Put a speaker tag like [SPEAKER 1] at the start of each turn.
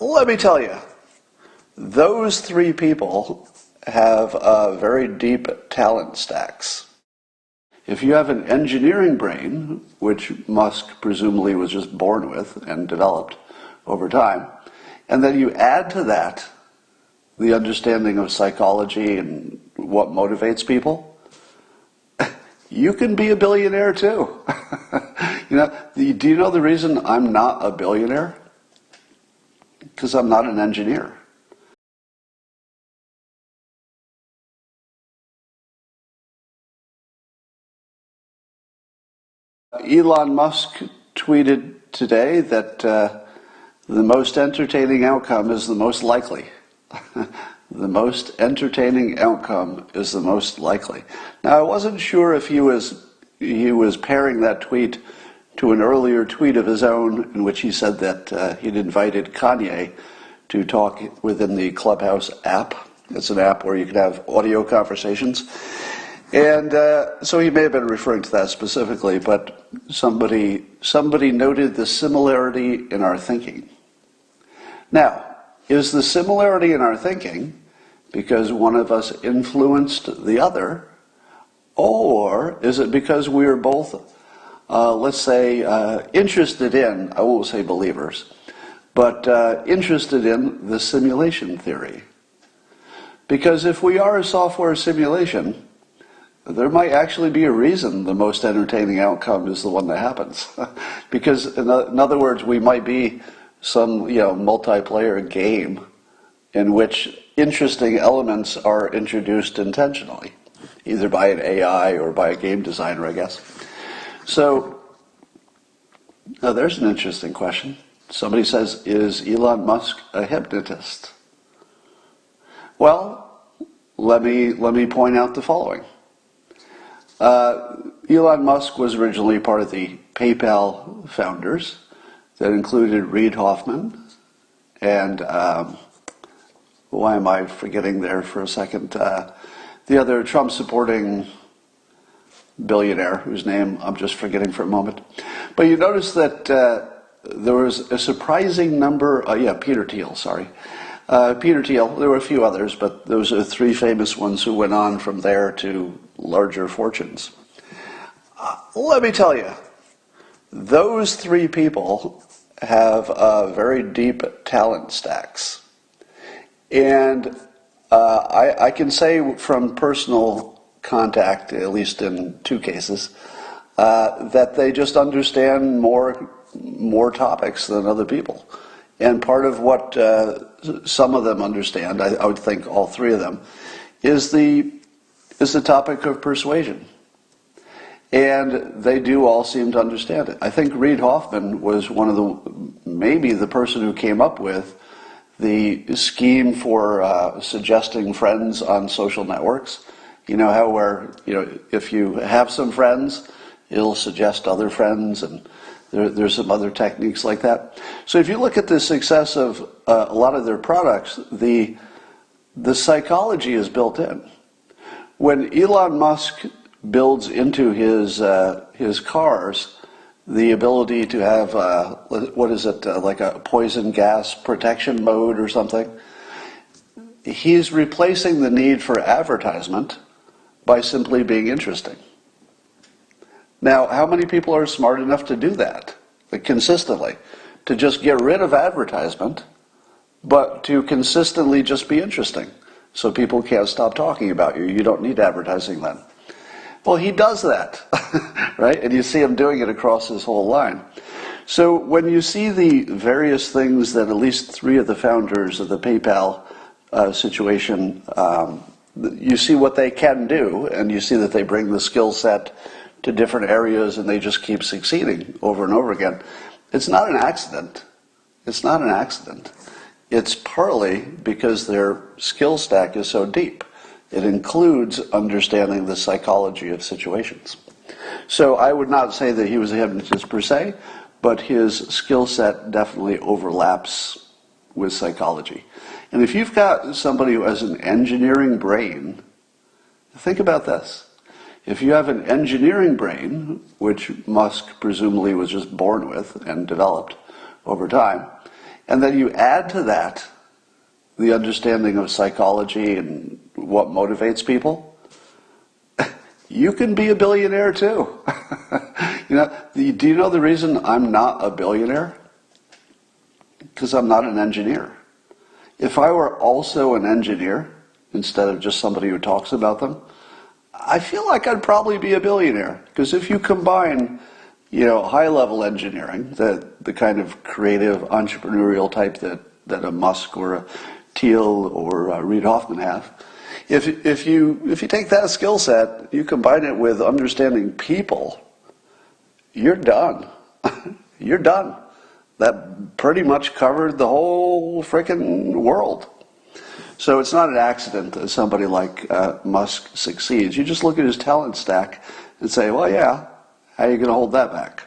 [SPEAKER 1] Let me tell you, those three people have very deep talent stacks. If you have an engineering brain, which Musk presumably was just born with and developed over time, and then you add to that the understanding of psychology and what motivates people, you can be a billionaire too. Do you know the reason I'm not a billionaire? Because I'm not an engineer. Elon Musk tweeted today that the most entertaining outcome is the most likely. The most entertaining outcome is the most likely. Now, I wasn't sure if he was pairing that tweet to an earlier tweet of his own in which he said that he'd invited Kanye to talk within the Clubhouse app. It's an app where you can have audio conversations. And so he may have been referring to that specifically, but somebody noted the similarity in our thinking. Now, is the similarity in our thinking because one of us influenced the other, or is it because we are both, let's say, interested in, I won't say believers, but interested in the simulation theory? Because if we are a software simulation, there might actually be a reason the most entertaining outcome is the one that happens. Because in other words, we might be some multiplayer game in which interesting elements are introduced intentionally, either by an AI or by a game designer, I guess. So now there's an interesting question. Somebody says, is Elon Musk a hypnotist? Well, let me point out the following. Elon Musk was originally part of the PayPal founders. That included Reid Hoffman and, why am I forgetting there for a second, the other Trump-supporting billionaire, whose name I'm just forgetting for a moment. But you notice that there was a surprising number, Peter Thiel, Peter Thiel, there were a few others, but those are three famous ones who went on from there to larger fortunes. Let me tell you, those three people have very deep talent stacks. And I can say from personal contact, at least in two cases, that they just understand more topics than other people. And part of what some of them understand, I would think all three of them, is the topic of persuasion. And they do all seem to understand it. I think Reid Hoffman was maybe the person who came up with the scheme for suggesting friends on social networks. You know how if you have some friends, it'll suggest other friends, and there's some other techniques like that. So if you look at the success of a lot of their products, the psychology is built in. When Elon Musk builds into his cars the ability to have like a poison gas protection mode or something, he's replacing the need for advertisement by simply being interesting. Now, how many people are smart enough to do that consistently? To just get rid of advertisement, but to consistently just be interesting. So people can't stop talking about you. You don't need advertising then. Well, he does that, right? And you see him doing it across his whole line. So when you see the various things that at least three of the founders of the PayPal situation, you see what they can do, and you see that they bring the skill set to different areas and they just keep succeeding over and over again. It's not an accident. It's not an accident. It's partly because their skill stack is so deep. It includes understanding the psychology of situations. So I would not say that he was a hypnotist per se, but his skill set definitely overlaps with psychology. And if you've got somebody who has an engineering brain, think about this. If you have an engineering brain, which Musk presumably was just born with and developed over time, and then you add to that the understanding of psychology and what motivates people, you can be a billionaire too. Do you know the reason I'm not a billionaire? Because I'm not an engineer. If I were also an engineer, instead of just somebody who talks about them, I feel like I'd probably be a billionaire. Because if you combine, high-level engineering, the kind of creative, entrepreneurial type that a Musk or a Thiel or a Reid Hoffman have, if you take that skill set, you combine it with understanding people, you're done. You're done. That pretty much covered the whole frickin' world. So it's not an accident that somebody like Musk succeeds. You just look at his talent stack and say, well, yeah, how are you going to hold that back?